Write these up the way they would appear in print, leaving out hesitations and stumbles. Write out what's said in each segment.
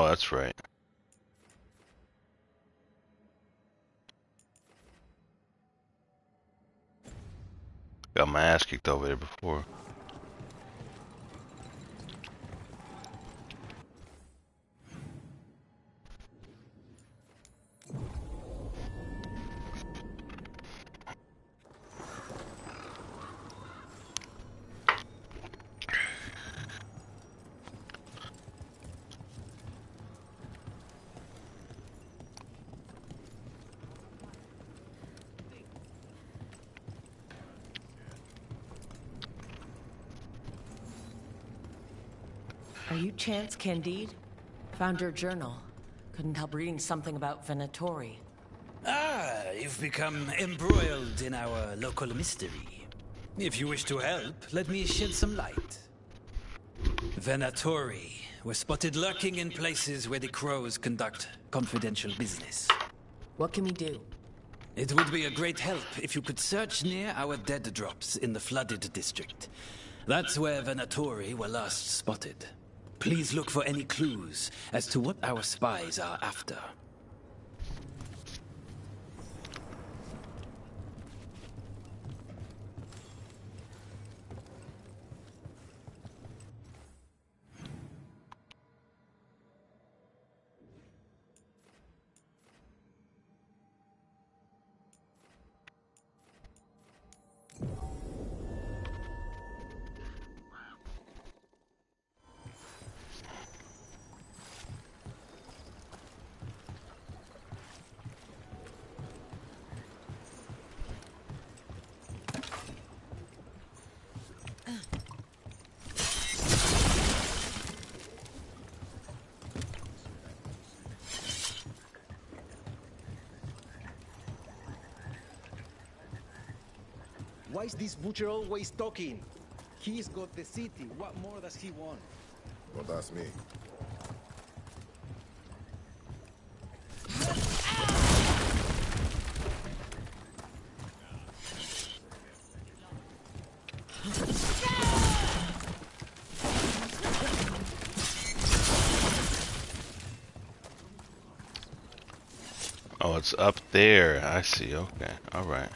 Oh, that's right. Got my ass kicked over there before. Are you Chance Candide? Found your journal. Couldn't help reading something about Venatori. Ah, you've become embroiled in our local mystery. If you wish to help, let me shed some light. Venatori were spotted lurking in places where the crows conduct confidential business. What can we do? It would be a great help if you could search near our dead drops in the flooded district. That's where Venatori were last spotted. Please look for any clues as to what our spies are after. Why is this butcher always talking? He's got the city. What more does he want? Well, that's me. Oh, it's up there. I see. Okay. All right.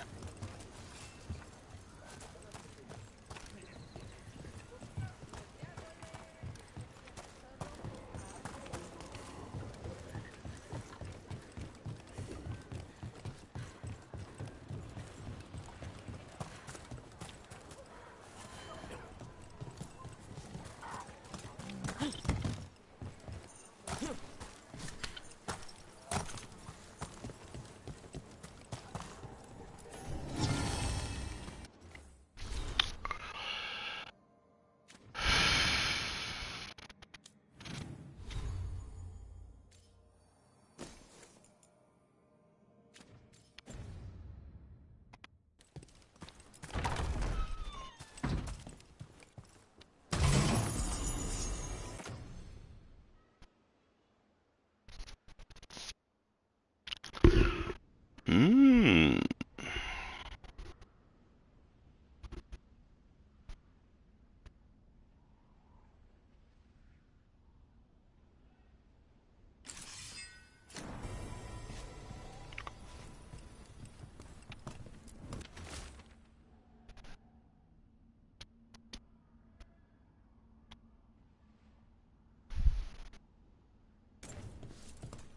Mmm.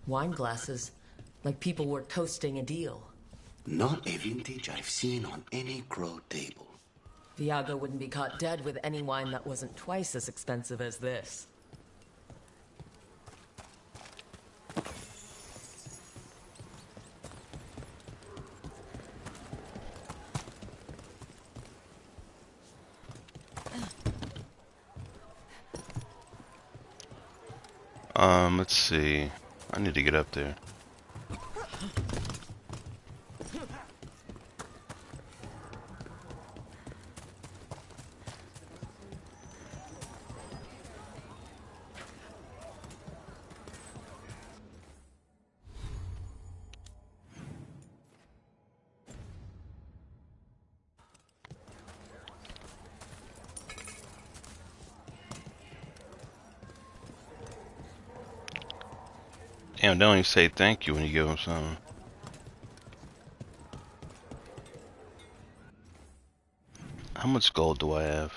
Wine glasses. Like people were toasting a deal. Not a vintage I've seen on any crow table. Viago wouldn't be caught dead with any wine that wasn't twice as expensive as this. Let's see. I need to get up there. Damn, they don't even say thank you when you give them something. How much gold do I have?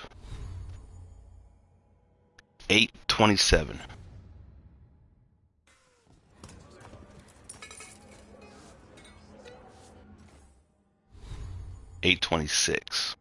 827. $826.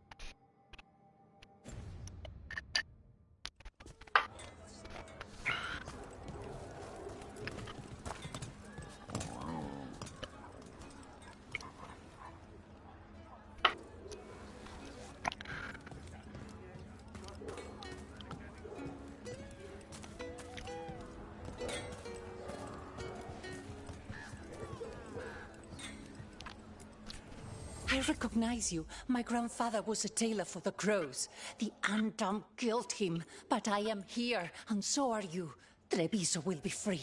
I recognize you. My grandfather was a tailor for the crows. The Andam killed him, but I am here, and so are you. Treviso will be free.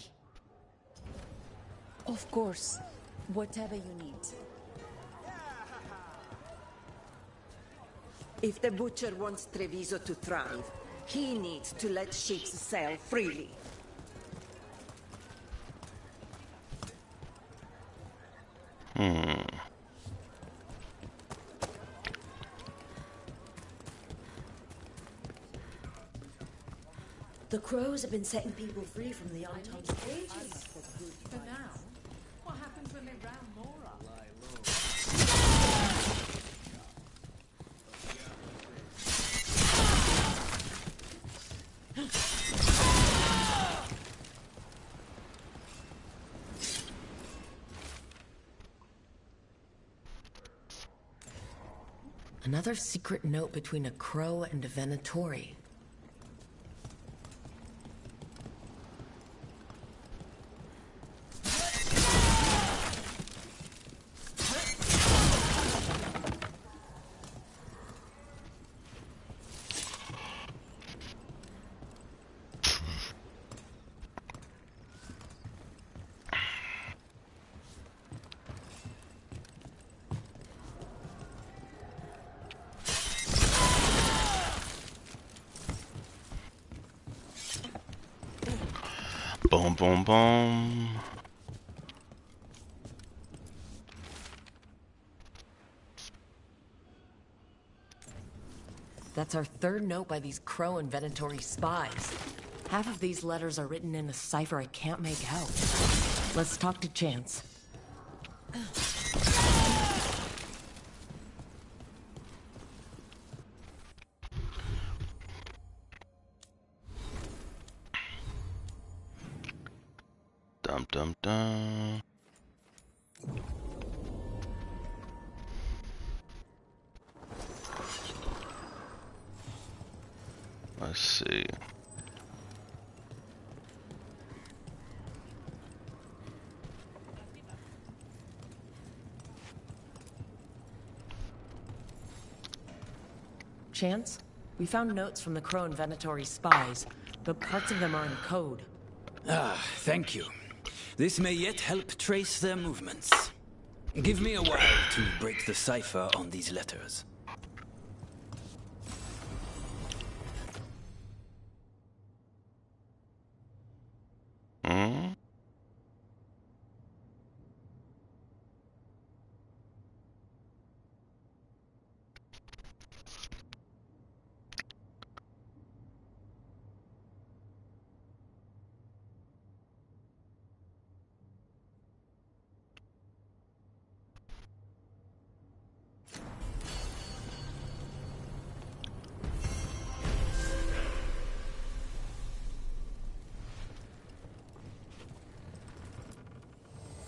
Of course. Whatever you need. If the Butcher wants Treviso to thrive, he needs to let ships sail freely. The crows have been setting people free from the Antom's cages. For now. What happens when they round more up? Another secret note between a crow and a Venatori. Boom, boom, boom. That's our third note by these Crow and Venatori spies. Half of these letters are written in a cipher I can't make out. Let's talk to Chance. Dum, dum, dum. Let's see. Chance, we found notes from the Crow and Venatori spies, but parts of them are in code. Ah, thank you. This may yet help trace their movements. Give me a while to break the cipher on these letters. Hmm?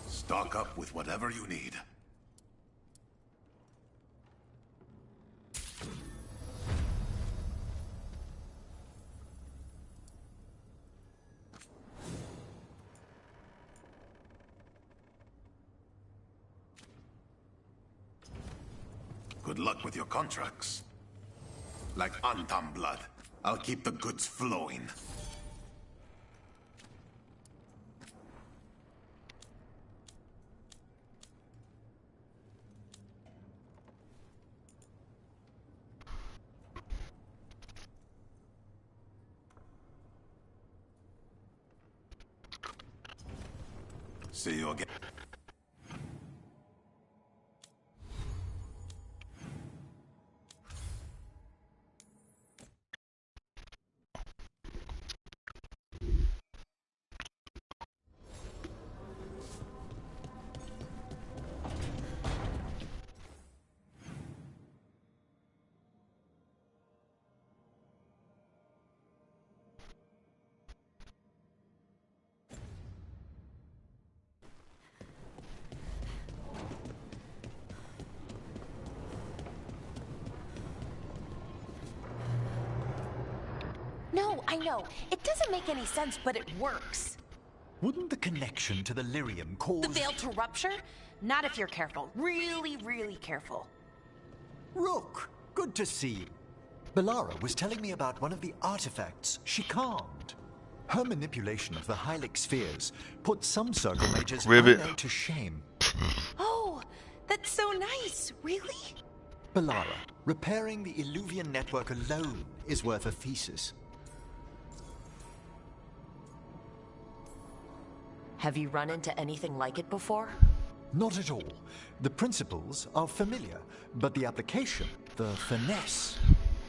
Stock up with whatever you need. Good luck with your contracts. Like Antam blood, I'll keep the goods flowing. See you again. No, I know. It doesn't make any sense, but it works. Wouldn't the connection to the lyrium cause... The veil to rupture? Not if you're careful. Really, really careful. Rook, good to see you. Belara was telling me about one of the artifacts she calmed. Her manipulation of the Hylic spheres put some circle mages I know to shame. Oh, that's so nice. Really? Belara, repairing the Illuvian network alone is worth a thesis. Have you run into anything like it before? Not at all. The principles are familiar, but the application, the finesse.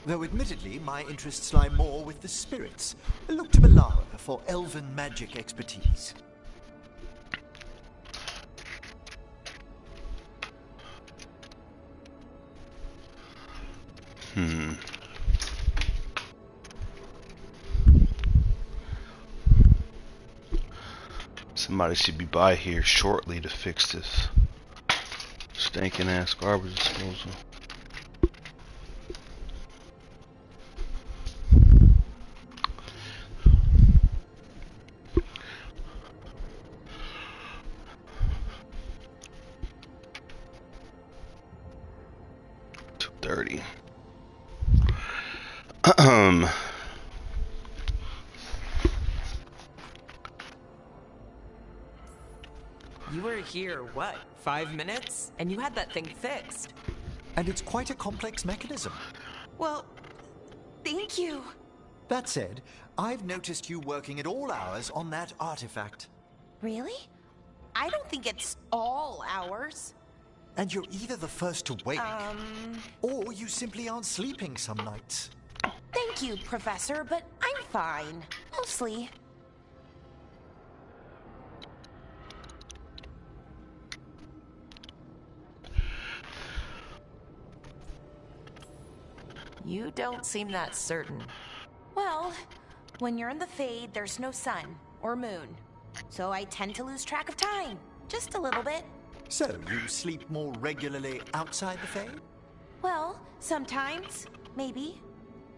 Though admittedly, my interests lie more with the spirits. Look to Belara for elven magic expertise. Somebody should be by here shortly to fix this stinking ass garbage disposal. $230. You were here, what, 5 minutes? And you had that thing fixed. And it's quite a complex mechanism. Well, thank you. That said, I've noticed you working at all hours on that artifact. Really? I don't think it's all hours. And you're either the first to wake, or you simply aren't sleeping some nights. Thank you, Professor, but I'm fine. Mostly. You don't seem that certain. Well, when you're in the Fade, there's no sun or moon. So I tend to lose track of time. Just a little bit. So, you sleep more regularly outside the Fade? Well, sometimes. Maybe.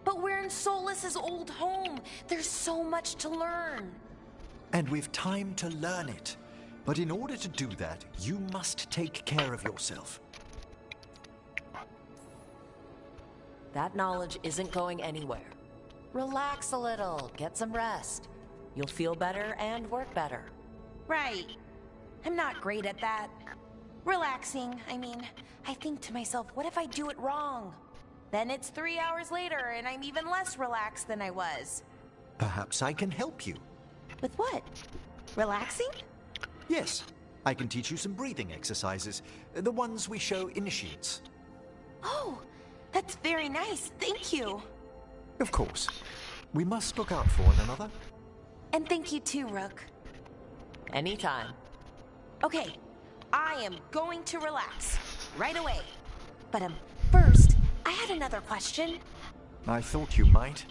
But we're in Solas's old home. There's so much to learn. And we've time to learn it. But in order to do that, you must take care of yourself. That knowledge isn't going anywhere. Relax a little, get some rest. You'll feel better and work better. Right. I'm not great at that. Relaxing, I mean, I think to myself, what if I do it wrong? Then it's 3 hours later and I'm even less relaxed than I was. Perhaps I can help you. With what? Relaxing? Yes, I can teach you some breathing exercises, the ones we show initiates. Oh, that's very nice, thank you. Of course. We must look out for one another. And thank you too, Rook. Anytime. Okay, I am going to relax right away. But first, I had another question. I thought you might.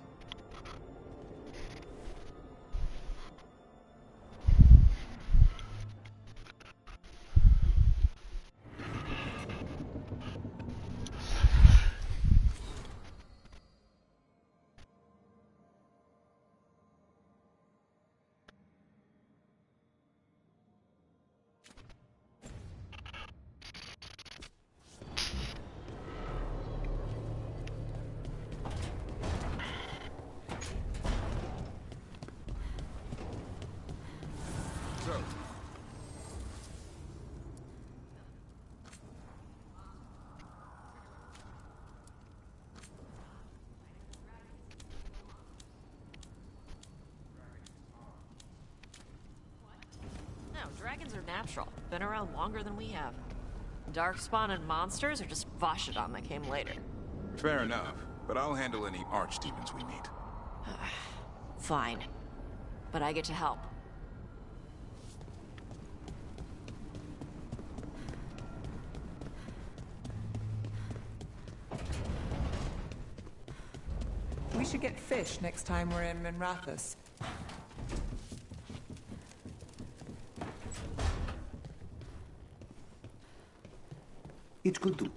Dragons are natural. Been around longer than we have. Darkspawn and monsters are just Vashidon that came later. Fair enough, but I'll handle any archdemons we meet. Fine. But I get to help. We should get fish next time we're in Minrathous. It could do.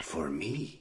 For me.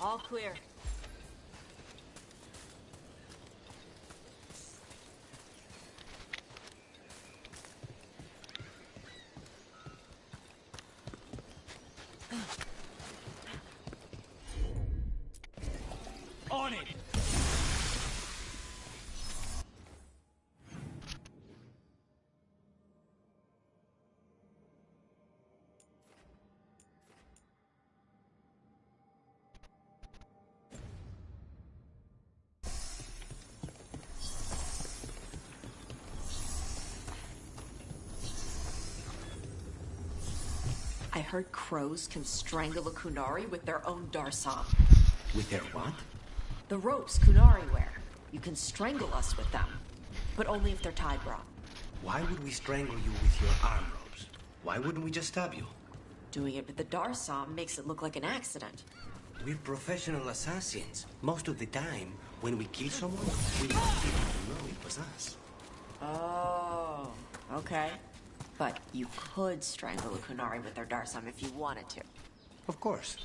All clear. On it! I heard crows can strangle a Kunari with their own darsam. With their what? The ropes Kunari wear. You can strangle us with them, but only if they're tied wrong. Why would we strangle you with your arm ropes? Why wouldn't we just stab you? Doing it with the darsam makes it look like an accident. We're professional assassins. Most of the time, when we kill someone, we want people to know it was us. Oh, okay. But you could strangle a Kunari with their darsam if you wanted to. Of course.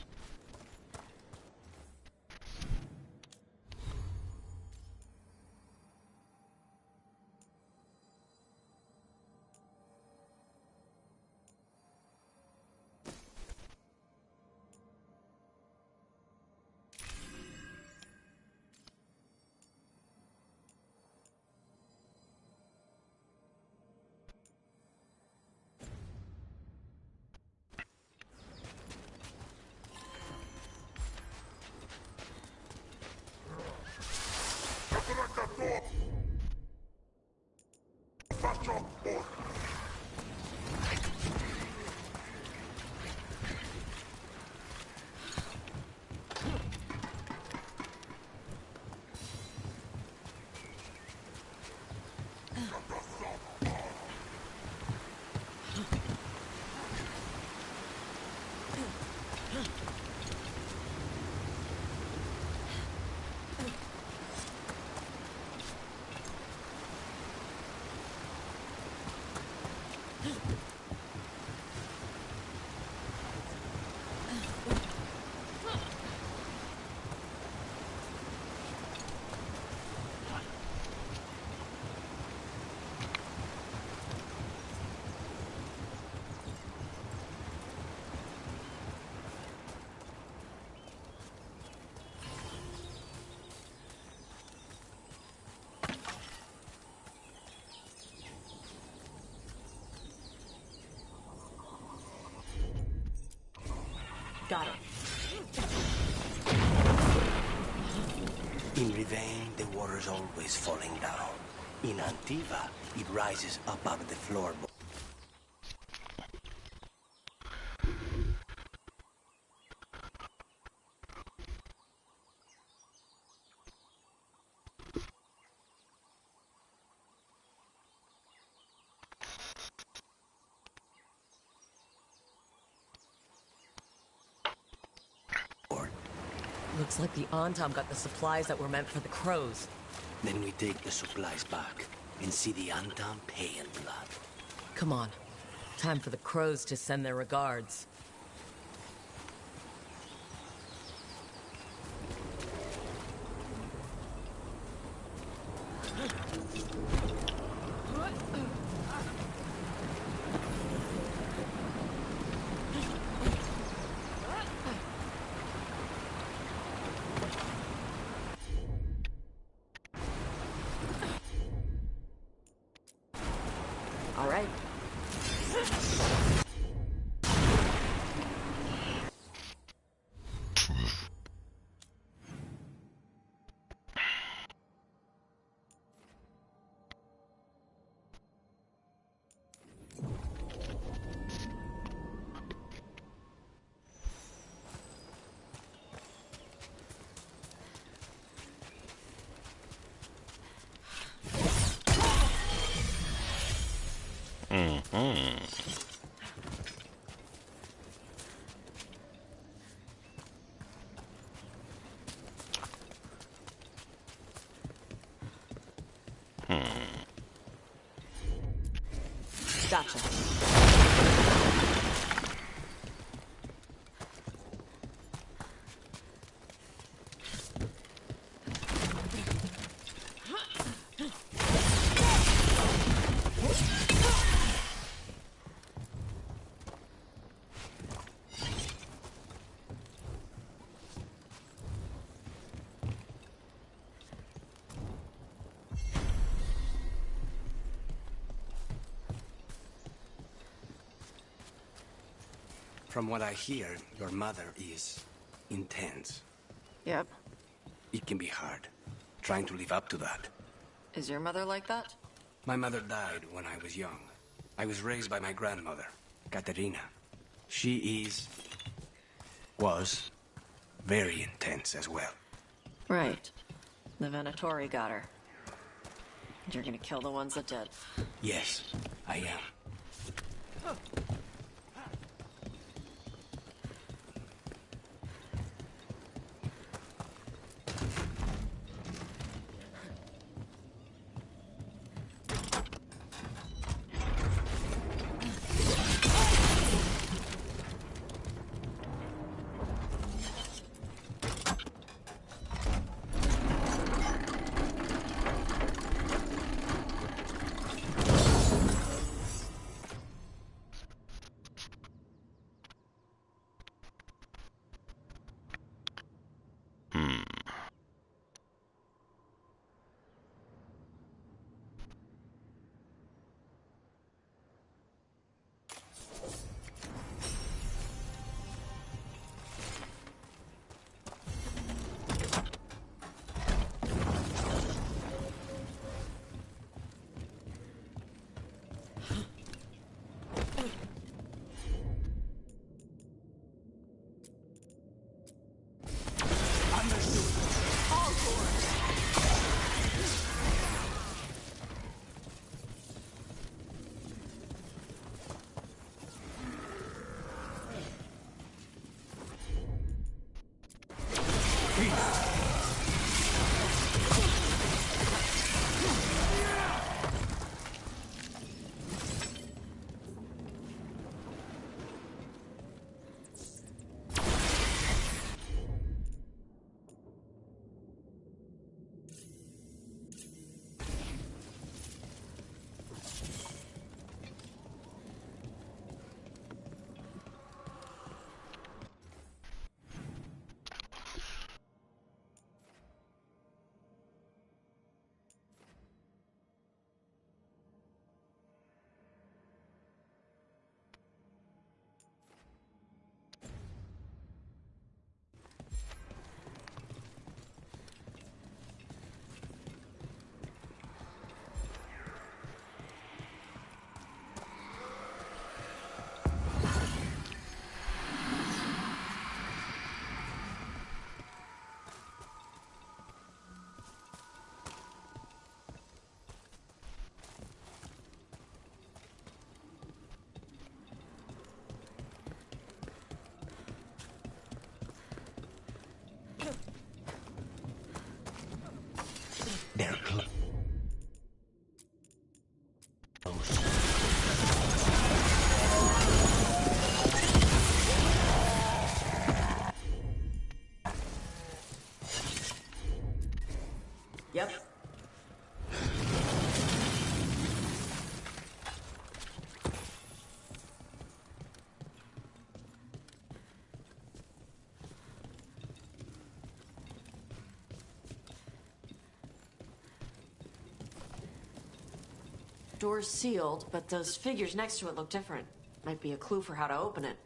Got it. In Rivain, the water's always falling down. In Antiva, it rises above the floorboard. Looks like the Antam got the supplies that were meant for the crows. Then we take the supplies back and see the Antam pay in blood. Come on. Time for the crows to send their regards. All right. Gotcha. From what I hear, your mother is intense. Yep. It can be hard, trying to live up to that. Is your mother like that? My mother died when I was young. I was raised by my grandmother, Katerina. She was very intense as well. Right. The Venatori got her. And you're gonna kill the ones that did. Yes, I am. They're close. Yep. Door's sealed, but those figures next to it look different. Might be a clue for how to open it.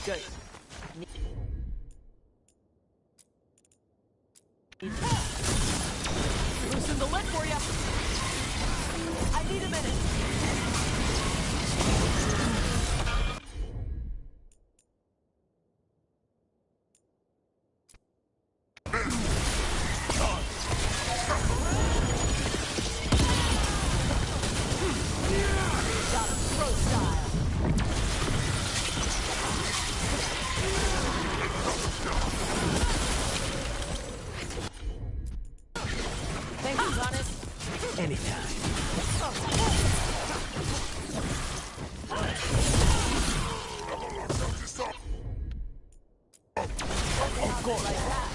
Good. Loosen the lid for you. I need a minute. Got him pro style. Thank you, Jonas. Anytime. Of course. Like that.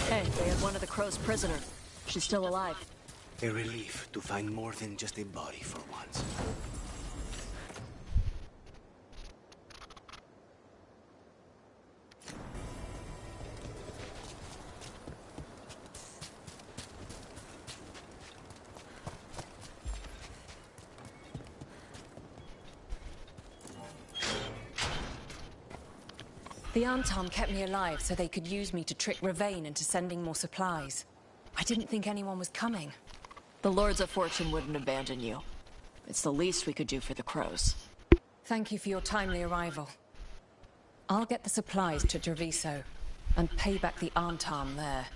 Hey, they had one of the Crow's prisoners. She's still alive. A relief to find more than just a body for once. The Antom kept me alive so they could use me to trick Ravain into sending more supplies. I didn't think anyone was coming. The Lords of Fortune wouldn't abandon you. It's the least we could do for the Crows. Thank you for your timely arrival. I'll get the supplies to Treviso and pay back the Antom there.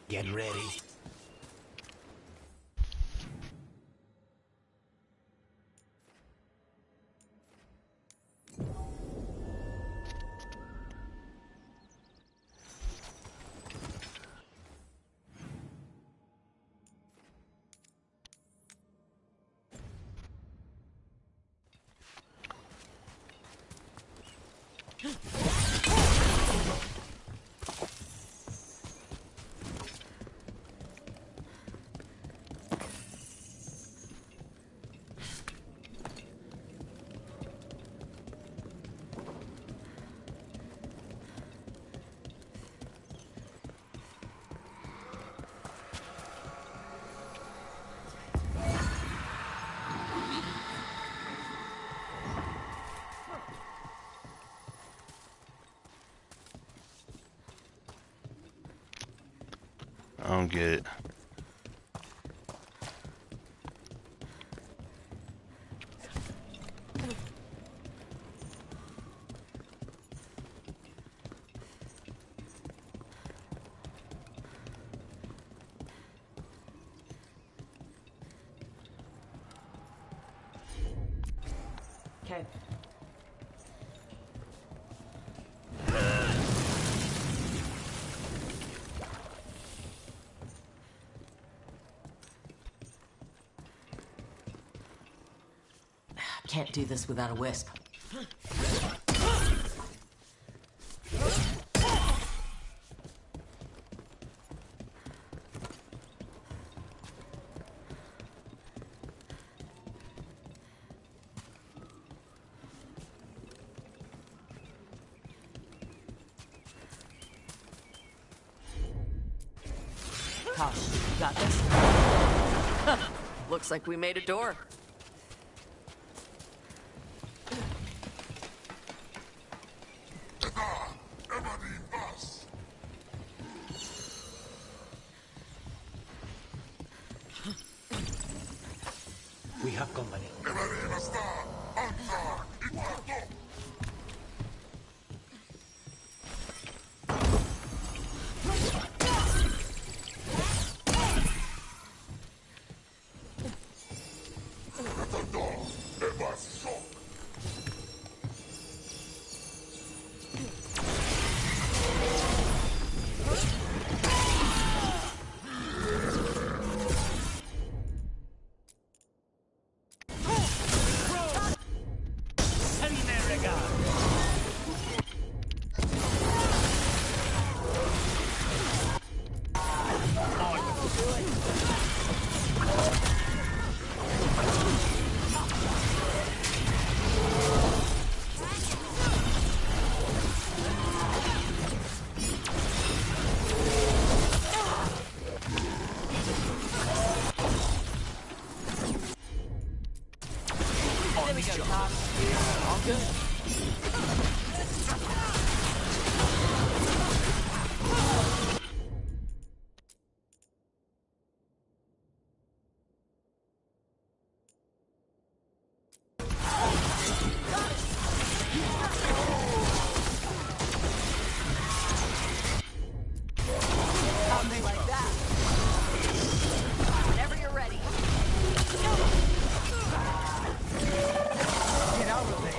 Get ready. get it. Okay. Can't do this without a wisp. Tosh, you got this? Looks like we made a door. We have company. There we go, Tosh. All good. Like that. Whenever you're ready. Get out of there.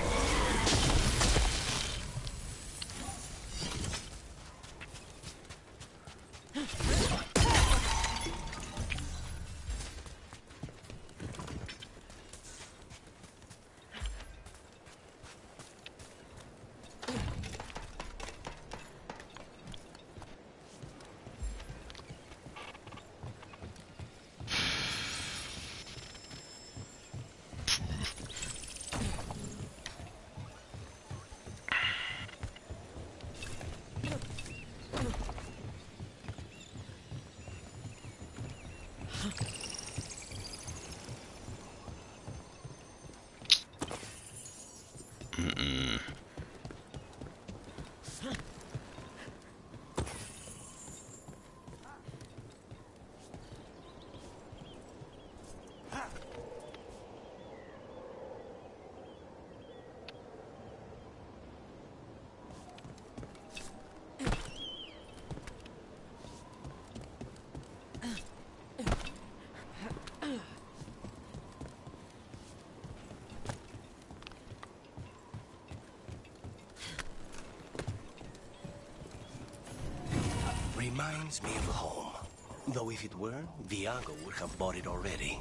Reminds me of home. Though if it were, Viago would have bought it already.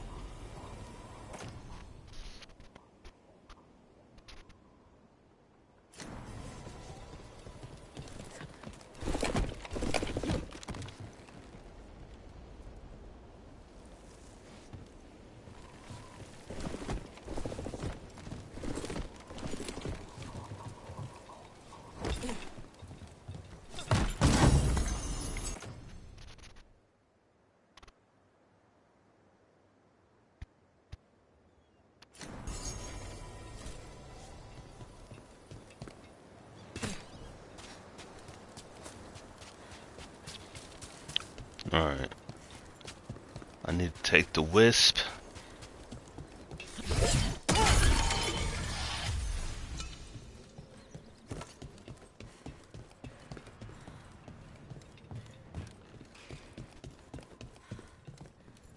Alright. I need to take the wisp.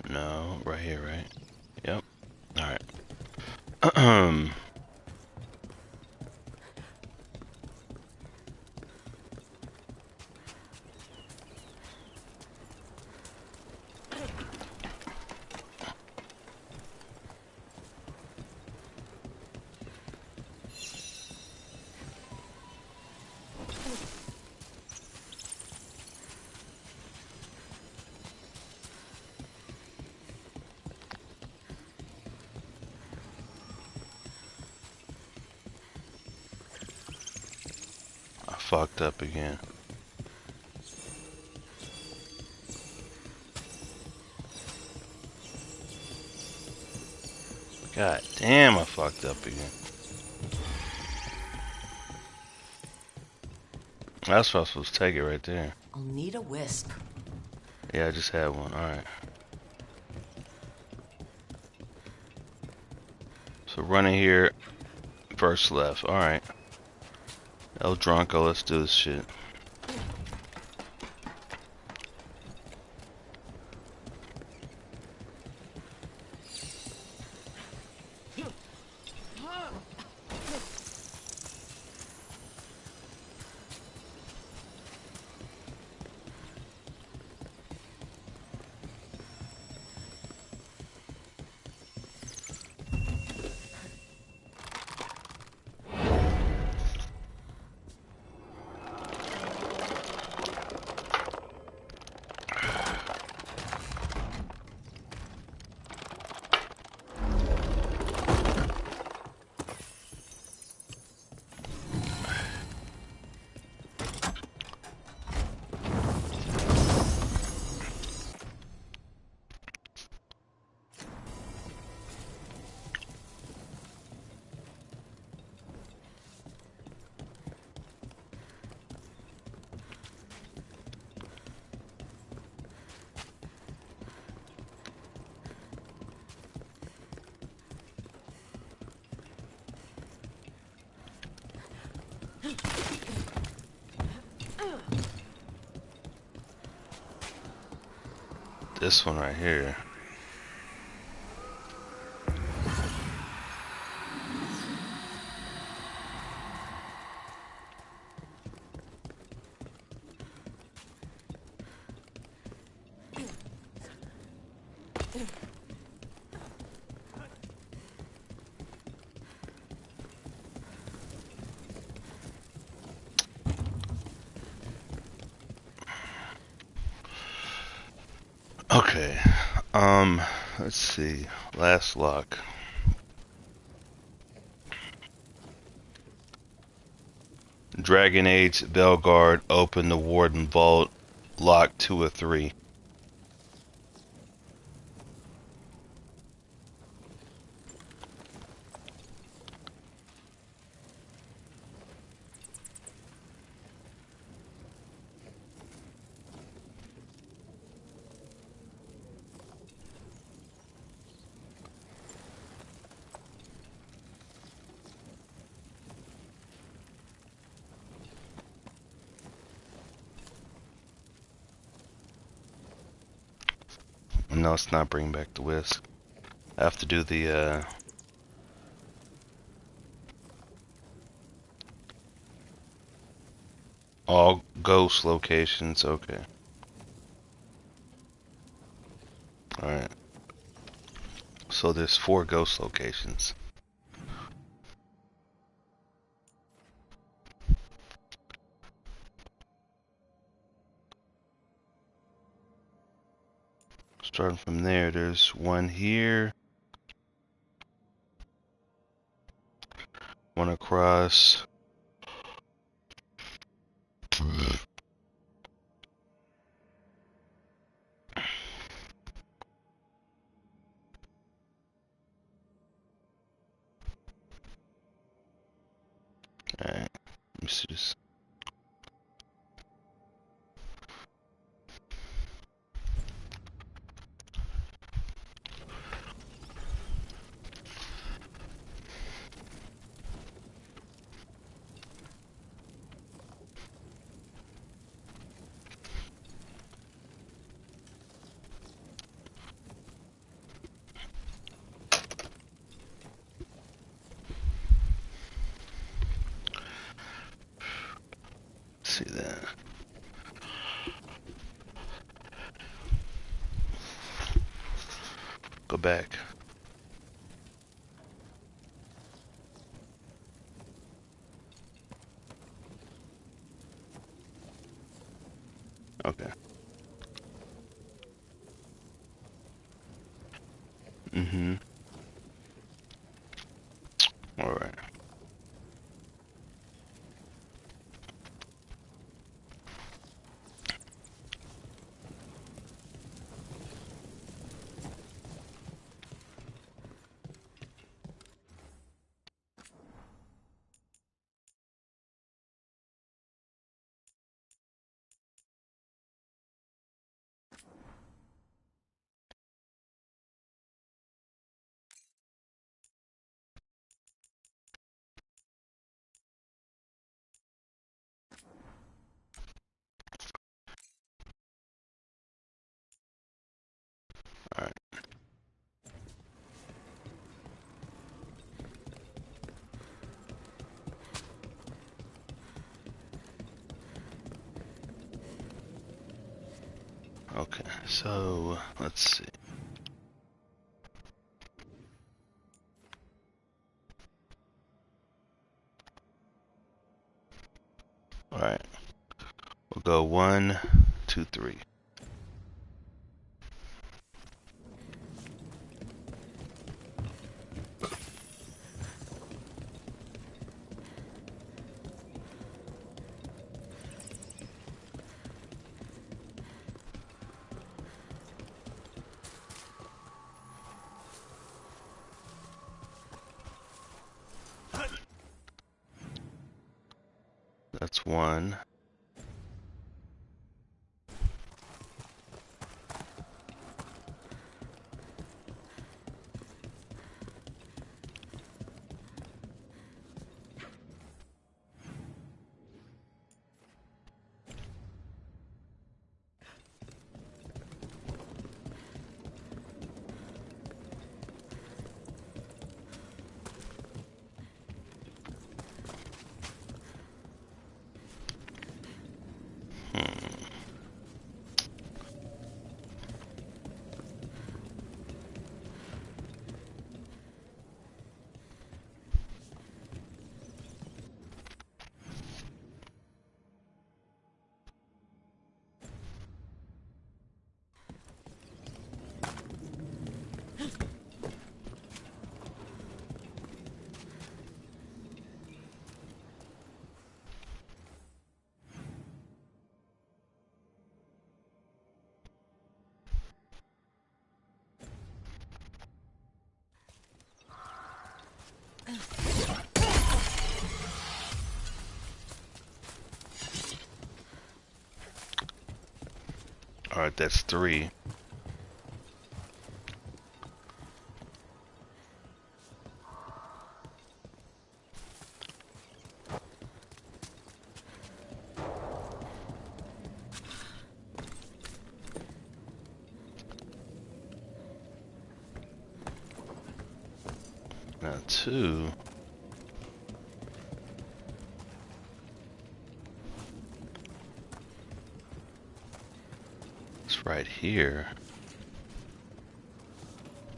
No, right here, right? Yep. Alright. I fucked up again. God damn, I fucked up again. That's what I was supposed to take it right there. I'll need a wisp. Yeah, I just had one. Alright. So running here, first left. Alright. El Drunko, let's do this shit. This one right here. Okay. Let's see. Last lock. Dragon Age, Veilguard, open the Warden Vault, lock 2 of 3. No, it's not bringing back the whisk. I have to do the, all ghost locations, okay. Alright. So there's 4 ghost locations. Starting from there, there's one here. One across. Alright, let me see this. Go back. Okay. Mm-hmm. All right. All right. Okay, so let's see. All right, we'll go 1, 2, 3. That's 1. All right, that's 3. Now 2. It's right here.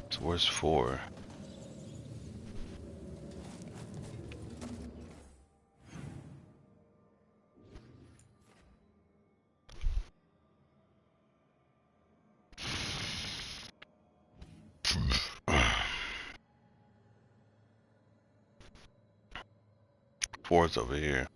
So where's 4? Four's over here.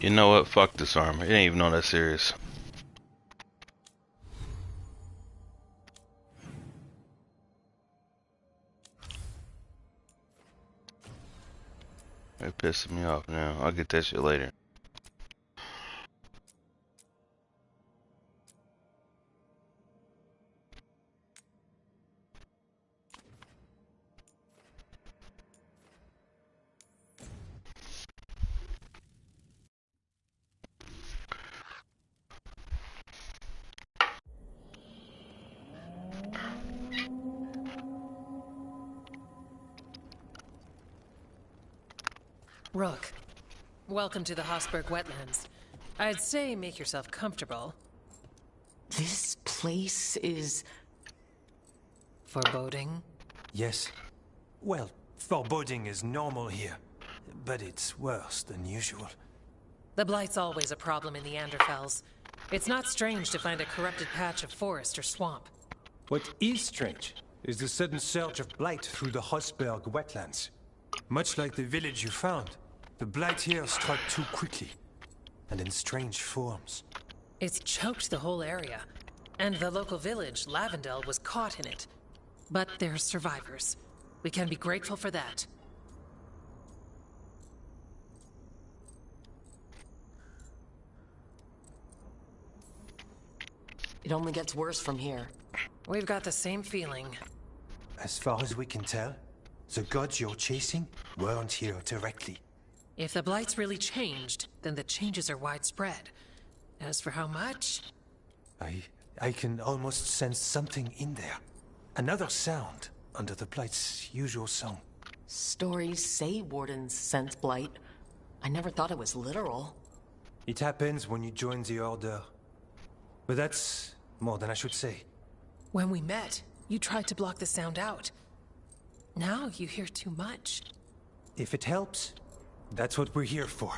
You know what? Fuck this armor. It ain't even all that serious. It pissing me off now. I'll get that shit later. Rook, welcome to the Hosberg wetlands. I'd say make yourself comfortable. This place is... foreboding? Yes. Well, foreboding is normal here, but it's worse than usual. The Blight's always a problem in the Anderfels. It's not strange to find a corrupted patch of forest or swamp. What is strange is the sudden surge of blight through the Hosberg wetlands. Much like the village you found, the blight here struck too quickly, and in strange forms. It's choked the whole area, and the local village, Lavendel, was caught in it. But they're survivors. We can be grateful for that. It only gets worse from here. We've got the same feeling. As far as we can tell, the gods you're chasing weren't here directly. If the Blight's really changed, then the changes are widespread. As for how much... I can almost sense something in there. Another sound under the Blight's usual song. Stories say wardens sense blight. I never thought it was literal. It happens when you join the Order. But that's more than I should say. When we met, you tried to block the sound out. Now you hear too much. If it helps, that's what we're here for.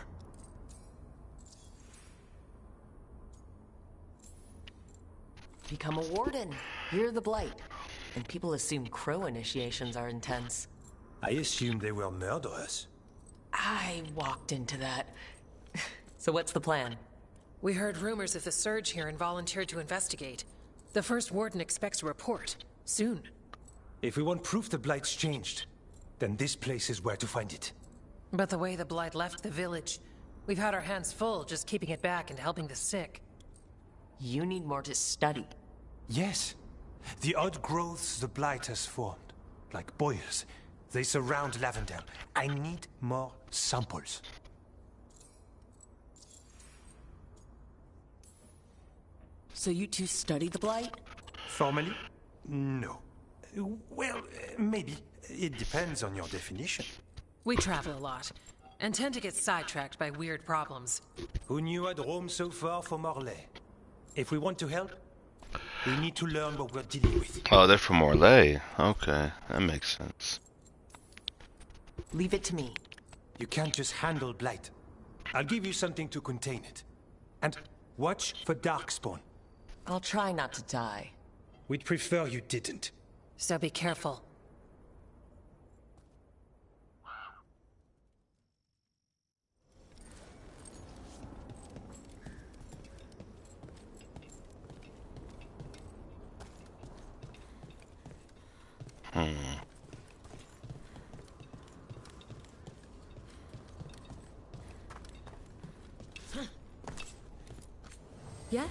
Become a warden. Hear the blight. And people assume crow initiations are intense. I assumed they were murderers. I walked into that. So what's the plan? We heard rumors of the surge here and volunteered to investigate. The first warden expects a report. Soon. If we want proof the Blight's changed, then this place is where to find it. But the way the Blight left the village, we've had our hands full just keeping it back and helping the sick. You need more to study. Yes. The odd growths the Blight has formed, like boils, they surround Lavendel. I need more samples. So you two study the blight? Formally? No. Well, maybe. It depends on your definition. We travel a lot, and tend to get sidetracked by weird problems. Who knew I'd roam so far from Orlais? If we want to help, we need to learn what we're dealing with. Oh, they're from Orlais. Okay, that makes sense. Leave it to me. You can't just handle blight. I'll give you something to contain it. And watch for Darkspawn. I'll try not to die. We'd prefer you didn't. So be careful. Yeah?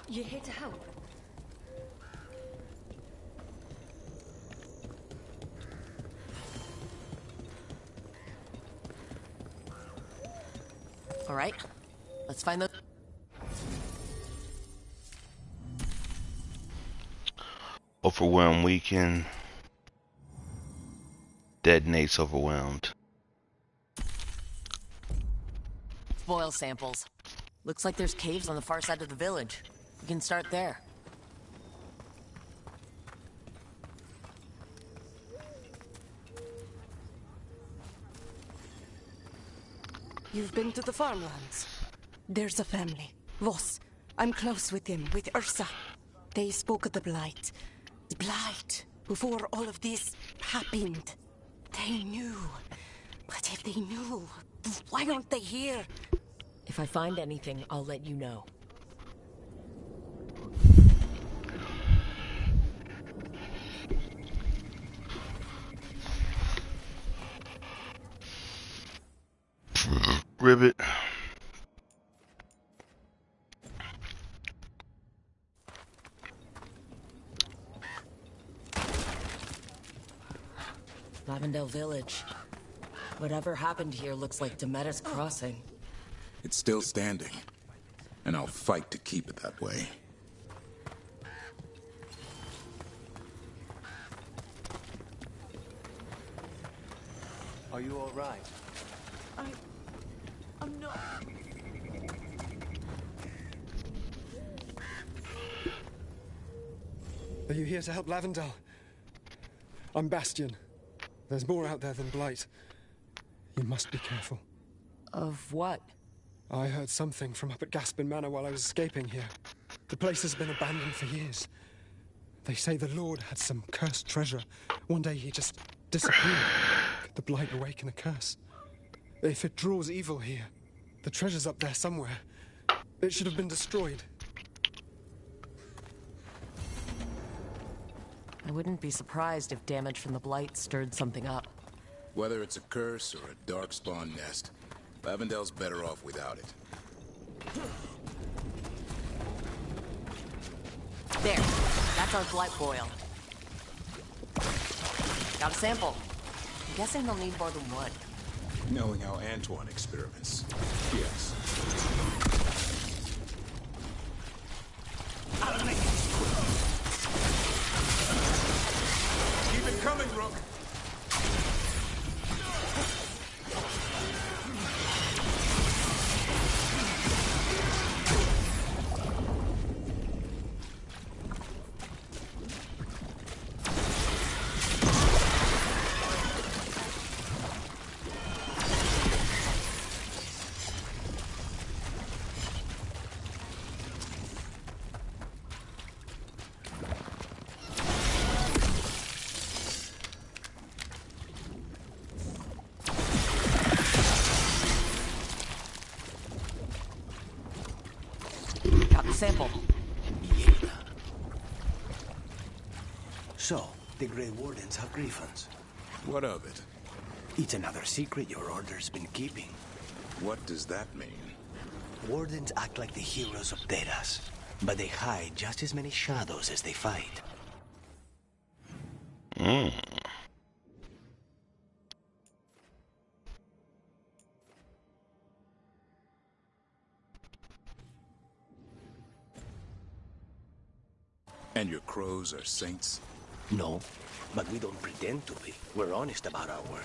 You here to help? All right. Let's find the... Overwhelmed weaken. Detonates overwhelmed. Spoil samples. Looks like there's caves on the far side of the village. We can start there. You've been to the farmlands? There's a family. Voss. I'm close with them, with Ursa. They spoke of the Blight. The Blight. Before all of this happened. They knew. But if they knew, why aren't they here? If I find anything, I'll let you know. Ribbit. Lavendel Village. Whatever happened here looks like Demeter's Crossing. It's still standing, and I'll fight to keep it that way. Are you all right? I'm not. Are you here to help Lavendel? I'm Bastion. There's more out there than Blight. You must be careful. Of what? I heard something from up at Gaspin Manor while I was escaping here. The place has been abandoned for years. They say the Lord had some cursed treasure. One day he just disappeared. Could the Blight awaken a curse? If it draws evil here, the treasure's up there somewhere. It should have been destroyed. I wouldn't be surprised if damage from the Blight stirred something up. Whether it's a curse or a darkspawn nest, Lavendel's better off without it. There. That's our Blight boil. Got a sample. I'm guessing they'll need more than one. Knowing how Antoine experiments. Yes. Keep it coming, Rook. Sample. So, the Grey Wardens have griffins. What of it? It's another secret your order's been keeping. What does that mean? Wardens act like the heroes of Deras, but they hide just as many shadows as they fight. And your crows are saints? No, but we don't pretend to be. We're honest about our work.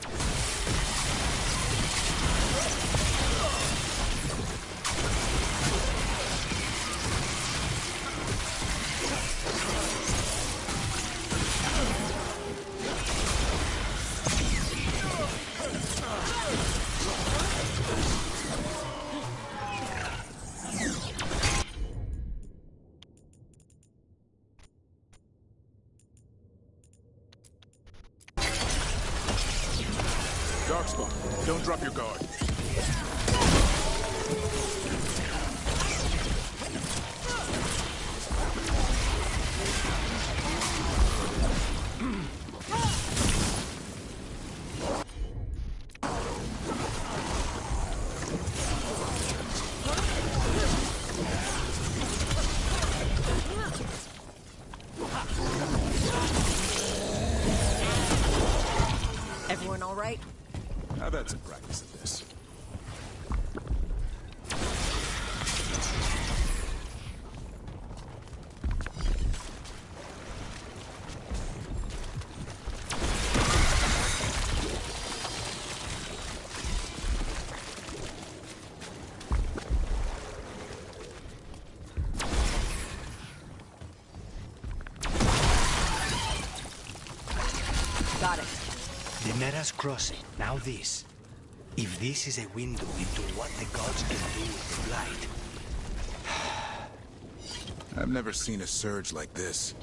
Darkspawn, don't drop your guard. Everyone all right? I've had some practice at this. Got it. The Neras crossing. Now this. If this is a window into what the gods can do with the light. I've never seen a surge like this.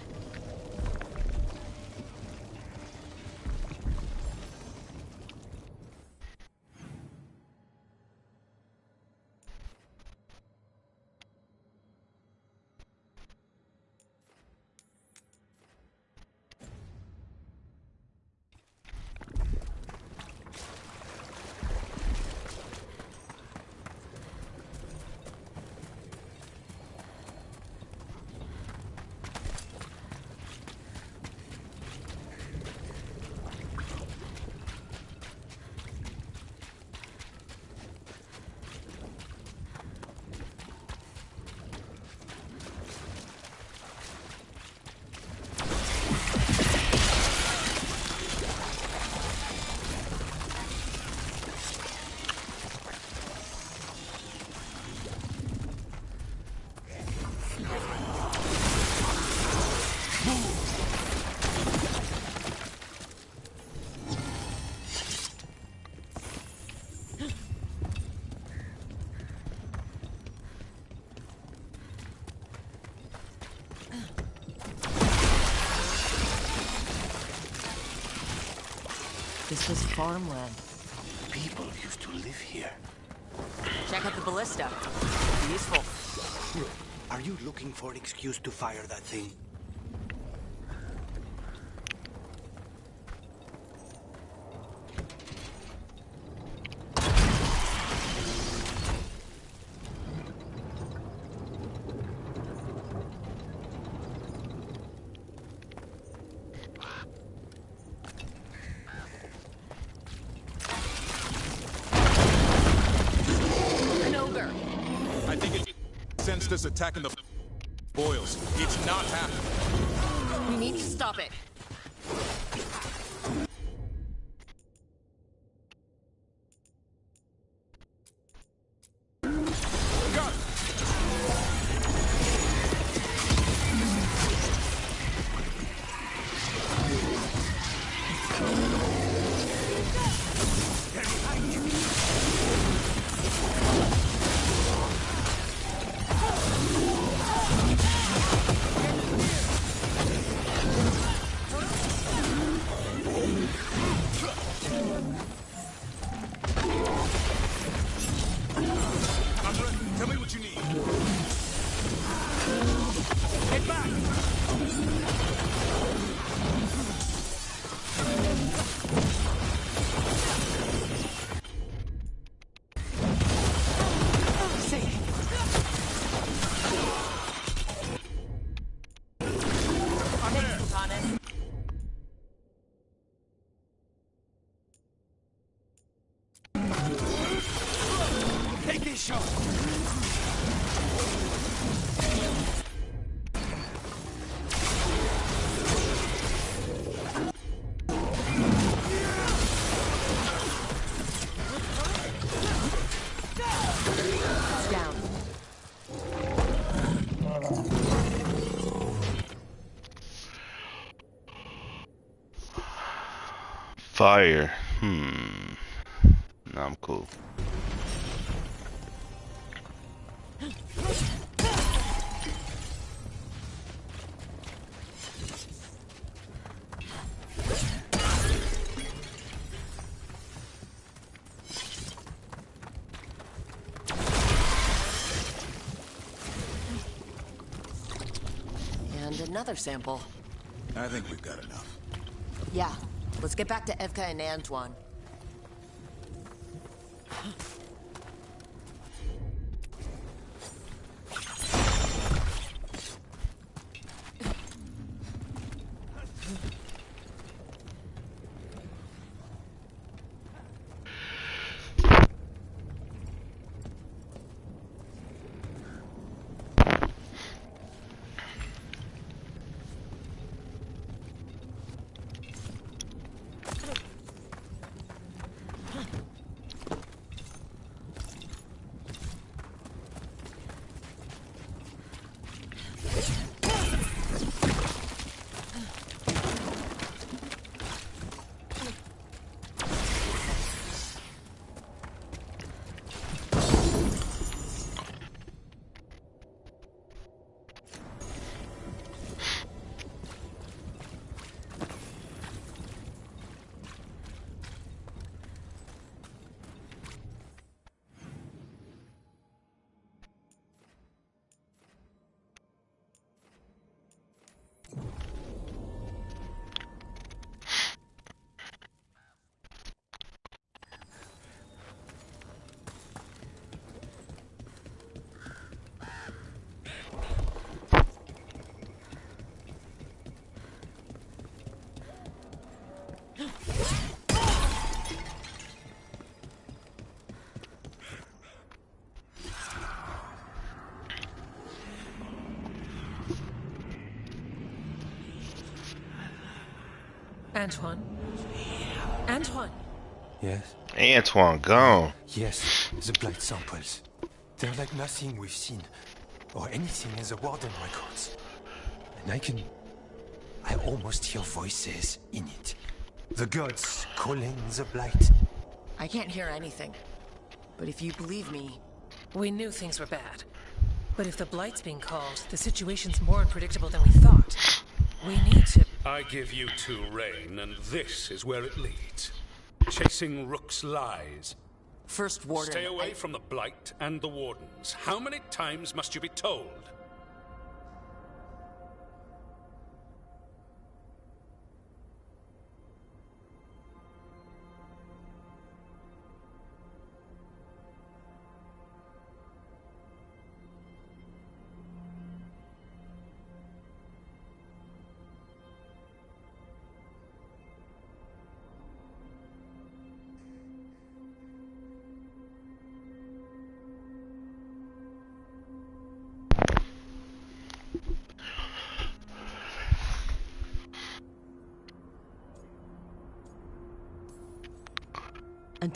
This is farmland. People used to live here. Check out the ballista. Useful. Are you looking for an excuse to fire that thing? Sensed us attacking the boils. It's not happening. We need to stop it. Got it. Fire. No, I'm cool. And another sample. I think we've got enough. Yeah. Let's get back to Evka and Antoine. Antoine? Antoine! Yes? Antoine, gone. Yes, the blight samples. They're like nothing we've seen, or anything in the Warden records. And I almost hear voices in it. The gods calling the blight. I can't hear anything. But if you believe me... We knew things were bad. But if the blight's being called, the situation's more unpredictable than we thought. We need to... I give you 2 rain, and this is where it leads. chasing Rook's lies. First Warden, Stay away from the Blight and the Wardens. How many times must you be told?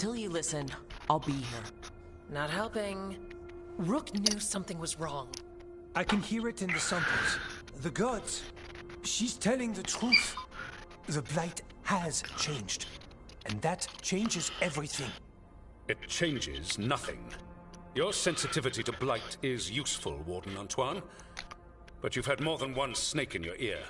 until you listen, I'll be here. Not helping. Rook knew something was wrong. I can hear it in the samples. The gods. She's telling the truth. The Blight has changed. And that changes everything. It changes nothing. Your sensitivity to Blight is useful, Warden Antoine. But you've had more than one snake in your ear.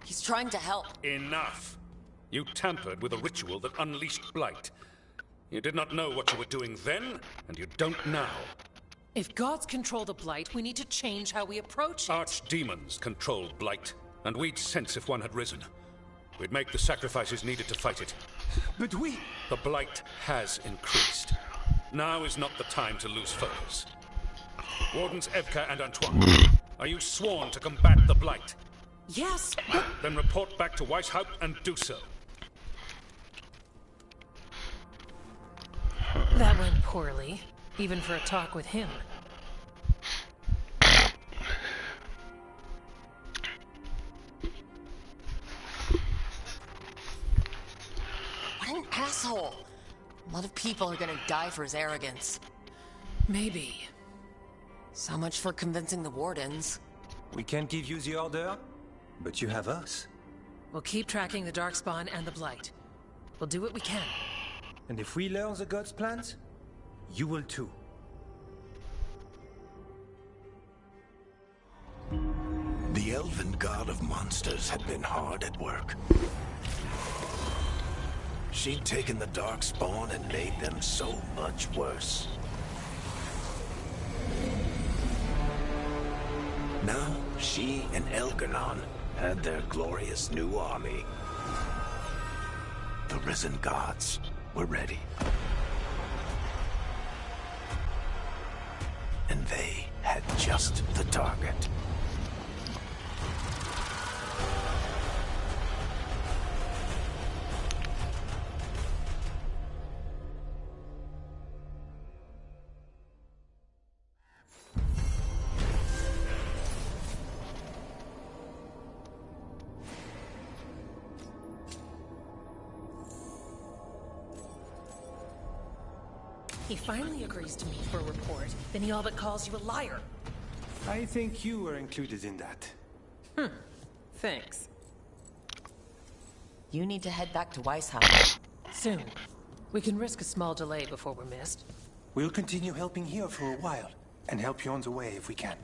He's trying to help. Enough! You tampered with a ritual that unleashed Blight. You did not know what you were doing then, and you don't now. If gods control the Blight, we need to change how we approach it. Archdemons control Blight, and we'd sense if one had risen. We'd make the sacrifices needed to fight it. But we... The Blight has increased. Now is not the time to lose focus. Wardens Evka and Antoine, are you sworn to combat the Blight? Yes, but... Then report back to Weishaupt and do so. That went poorly, even for a talk with him. What an asshole! A lot of people are gonna die for his arrogance. Maybe. So much for convincing the Wardens. We can't give you the order, but you have us. We'll keep tracking the Darkspawn and the Blight. We'll do what we can. And if we learn the gods' plans, you will too. The elven god of monsters had been hard at work. She'd taken the Darkspawn and made them so much worse. Now, she and Elgarnon had their glorious new army. The risen gods were ready. And they had just the target. He finally agrees to meet for a report, then he all but calls you a liar. I think you were included in that. Thanks. You need to head back to Weishaupt. Soon. We can risk a small delay before we're missed. We'll continue helping here for a while, and help you on the way if we can.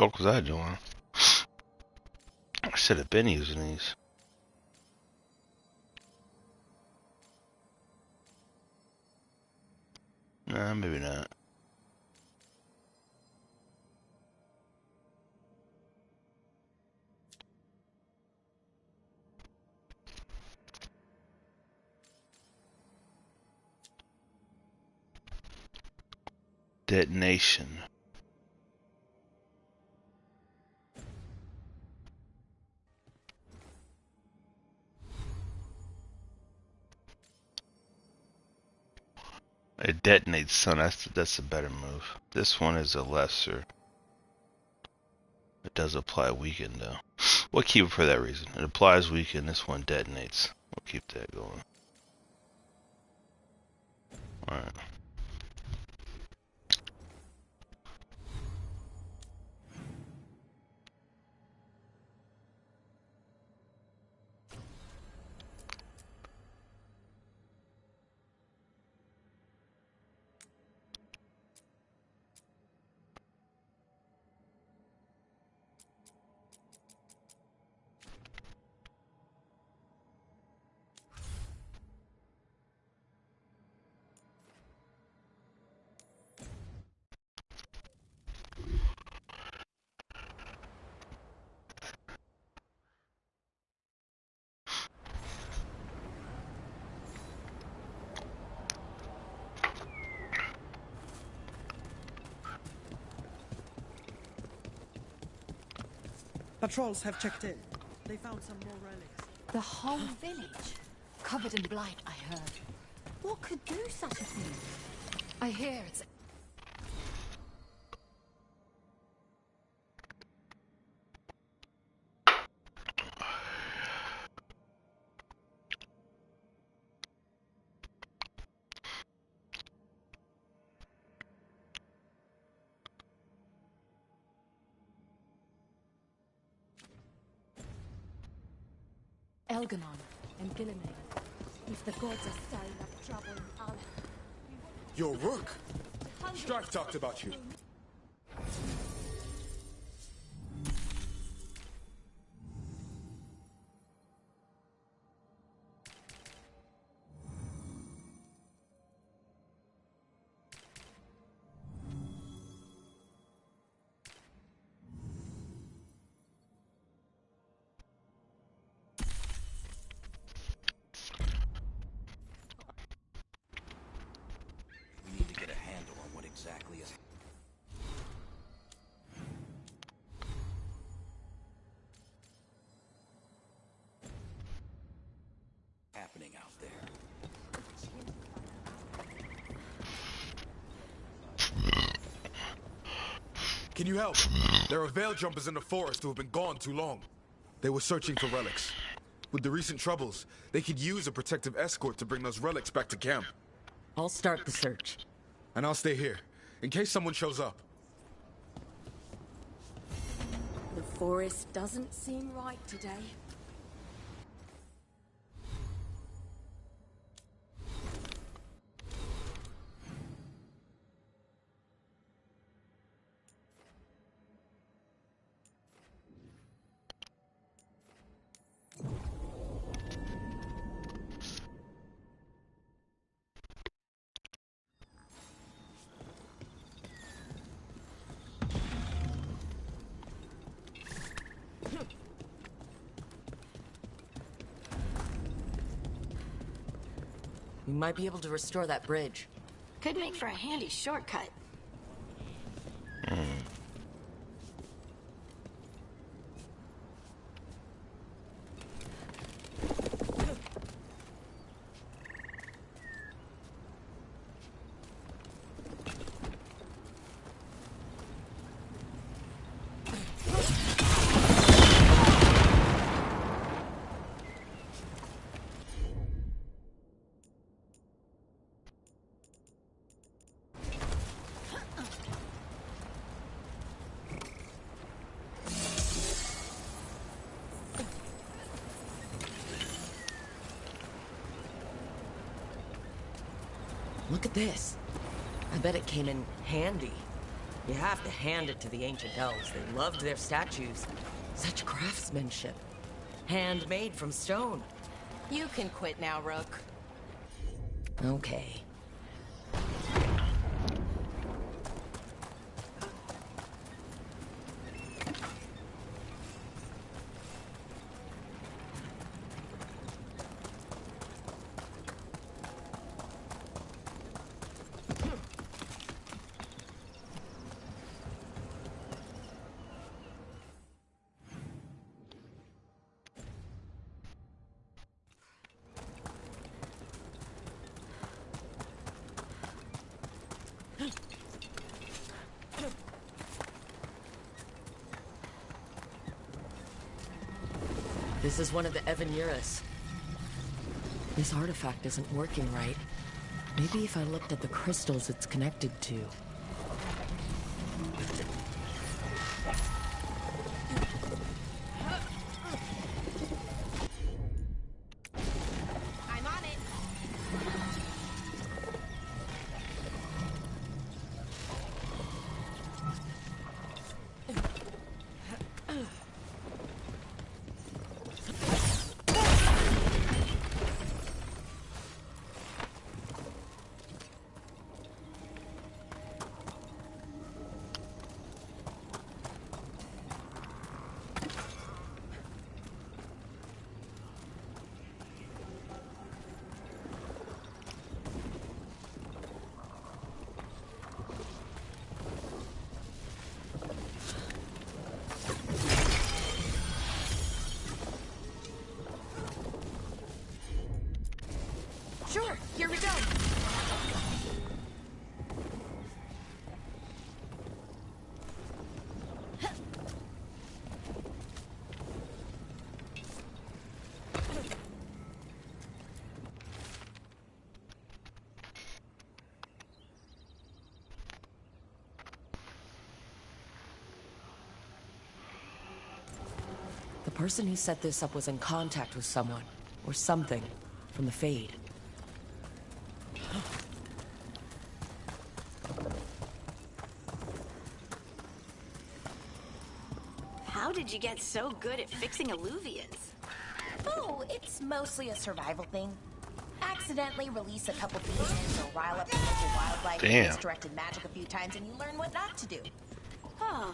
What was I doing? I should have been using these. Nah, maybe not. Detonation. It detonates some. That's a better move. This one is a lesser. It does apply weaken though. We'll keep it for that reason. It applies weaken. This one detonates. We'll keep that going. All right. Patrols have checked in. They found some more relics. The whole village? Covered in blight, I heard. What could do such a thing? I hear it's... Elganon and Gilliman. If the gods are stirring up trouble, I'll... Your work? Strife talked about you. We need to get a handle on what exactly is happening out there. Can you help? There are veil jumpers in the forest who have been gone too long. They were searching for relics. With the recent troubles, they could use a protective escort to bring those relics back to camp. I'll start the search. And I'll stay here, in case someone shows up. The forest doesn't seem right today. We might be able to restore that bridge. Could make for a handy shortcut. Look at this. I bet it came in handy. You have to hand it to the ancient elves. They loved their statues. Such craftsmanship. Handmade from stone. You can quit now, Rook. Okay. This is one of the Evanuras. This artifact isn't working right. Maybe if I looked at the crystals it's connected to. I'm on it. Sure, here we go. The person who set this up was in contact with someone, or something, from the Fade. How did you get so good at fixing alluvias? Oh, it's mostly a survival thing. Accidentally release a couple demons or rile up the local wildlife. Damn. Misdirected magic a few times and you learn what not to do. Huh.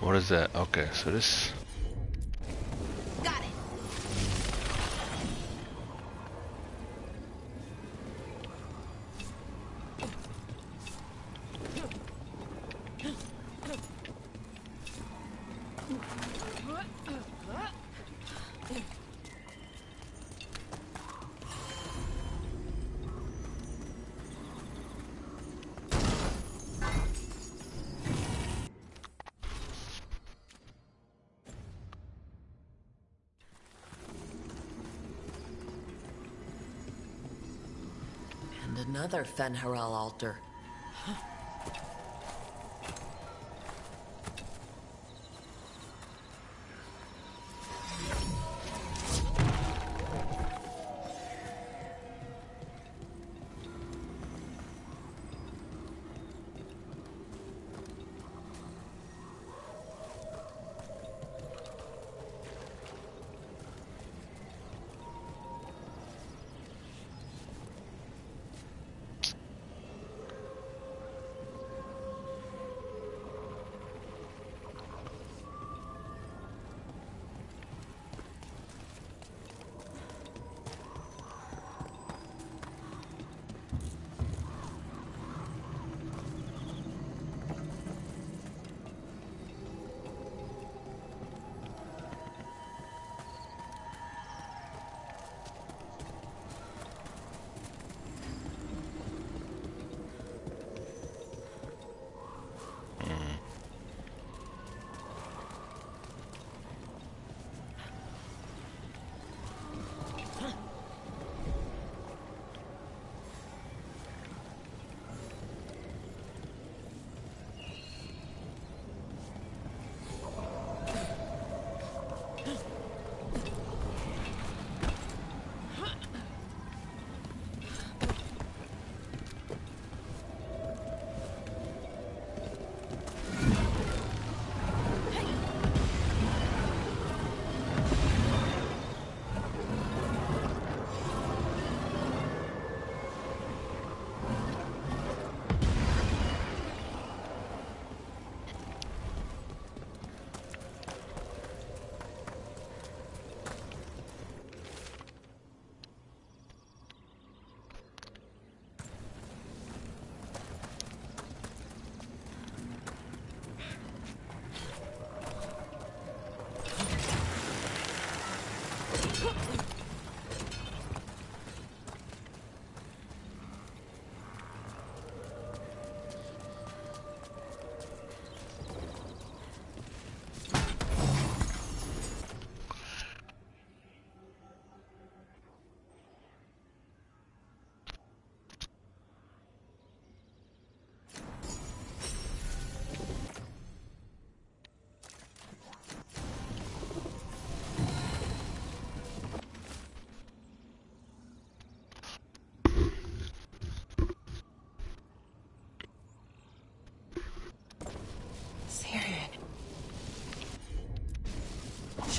What is that? Okay, so this... Got it. And another Fen'Harel altar.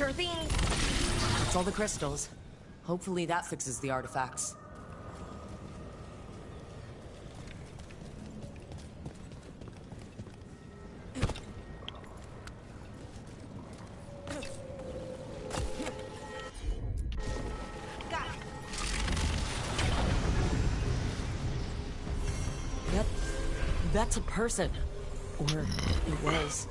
Sure thing. It's all the crystals. Hopefully that fixes the artifacts. Yep, that's a person. Or it was.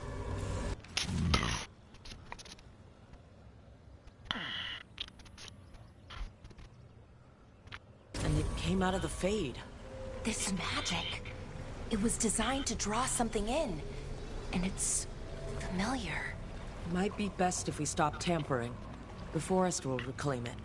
And it came out of the Fade. This magic. It was designed to draw something in. And it's familiar. Might be best if we stop tampering. The forest will reclaim it.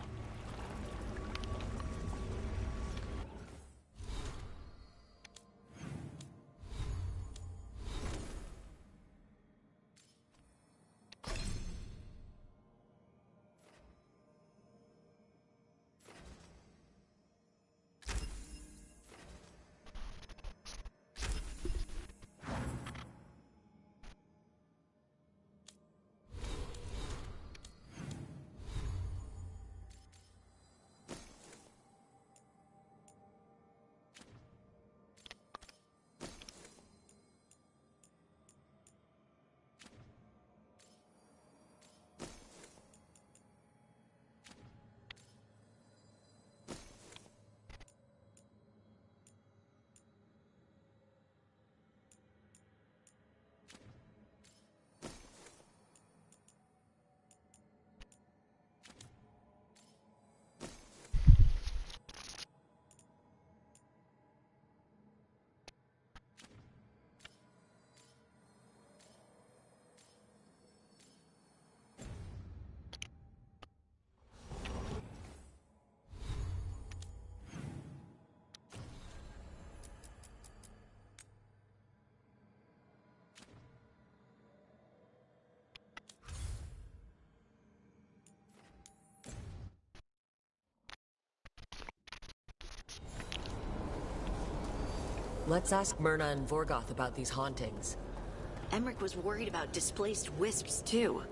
Let's ask Myrna and Vorgoth about these hauntings. Emmerich was worried about displaced wisps, too.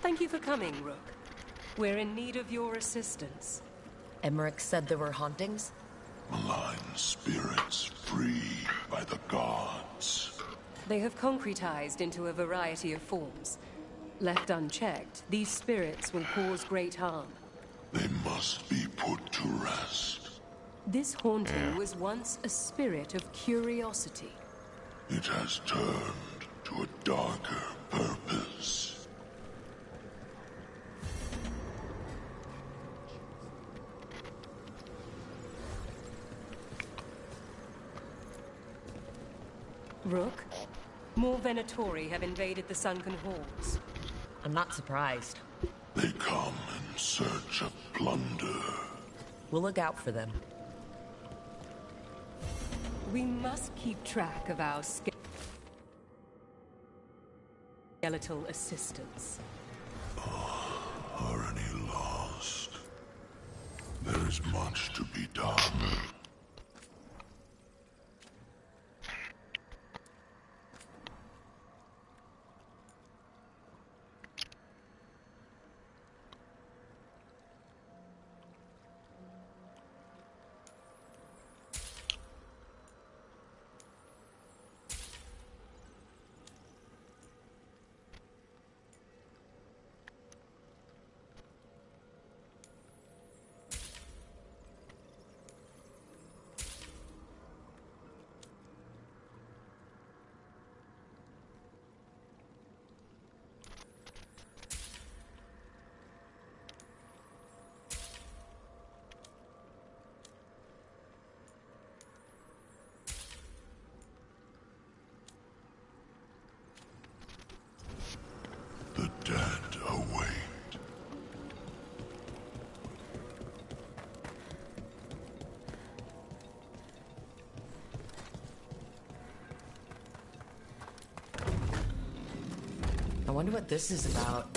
Thank you for coming, Rook. We're in need of your assistance. Emmerich said there were hauntings? Malign spirits freed by the gods. They have concretized into a variety of forms. Left unchecked, these spirits will cause great harm. They must be put to rest. This haunting was once a spirit of curiosity. It has turned to a darker purpose. Rook, more Venatori have invaded the Sunken Halls. I'm not surprised. They come in search of plunder. We'll look out for them. We must keep track of our skeletal assistants. Are any lost? There is much to be done. wonder what this is about.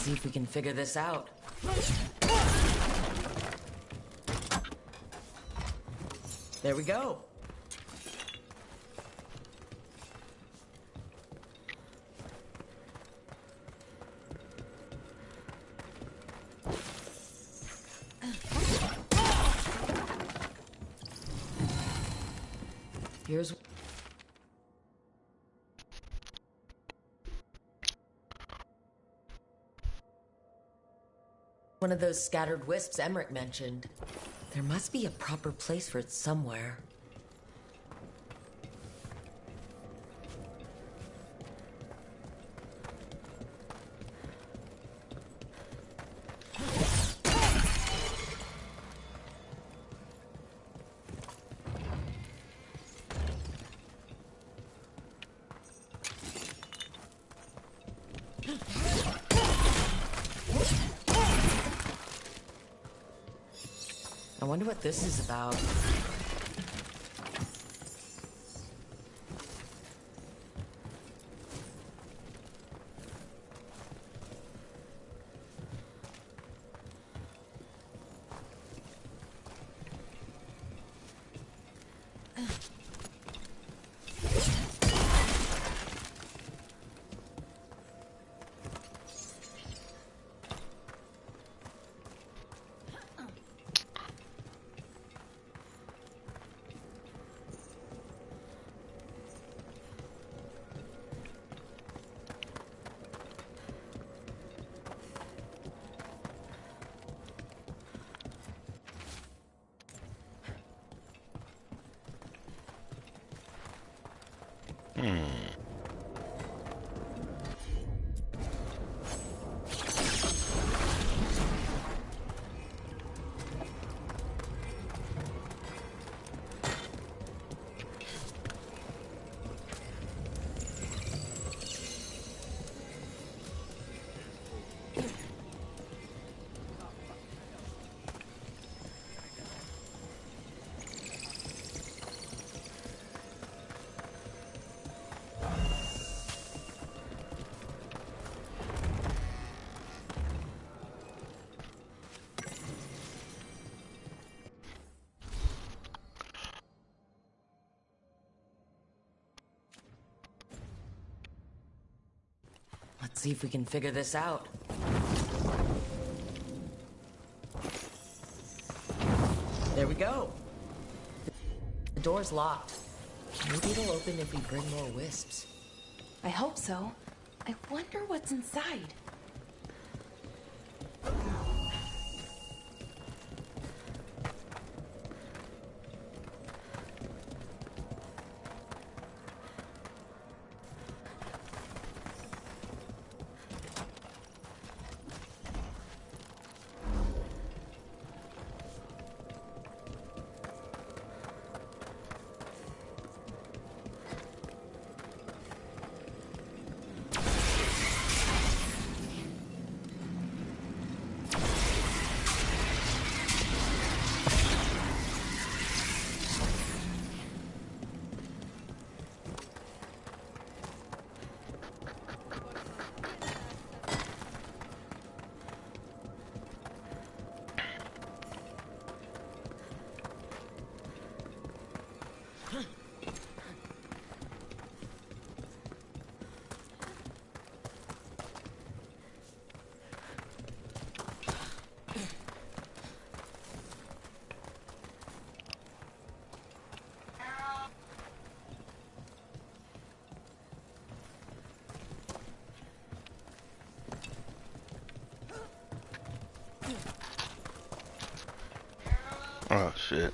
See if we can figure this out. There we go. Here's one of those scattered wisps Emmerich mentioned. There must be a proper place for it somewhere. I wonder what this is about. Let's see if we can figure this out. There we go. The door's locked. Maybe it'll open if we bring more wisps. I hope so. I wonder what's inside. Oh shit.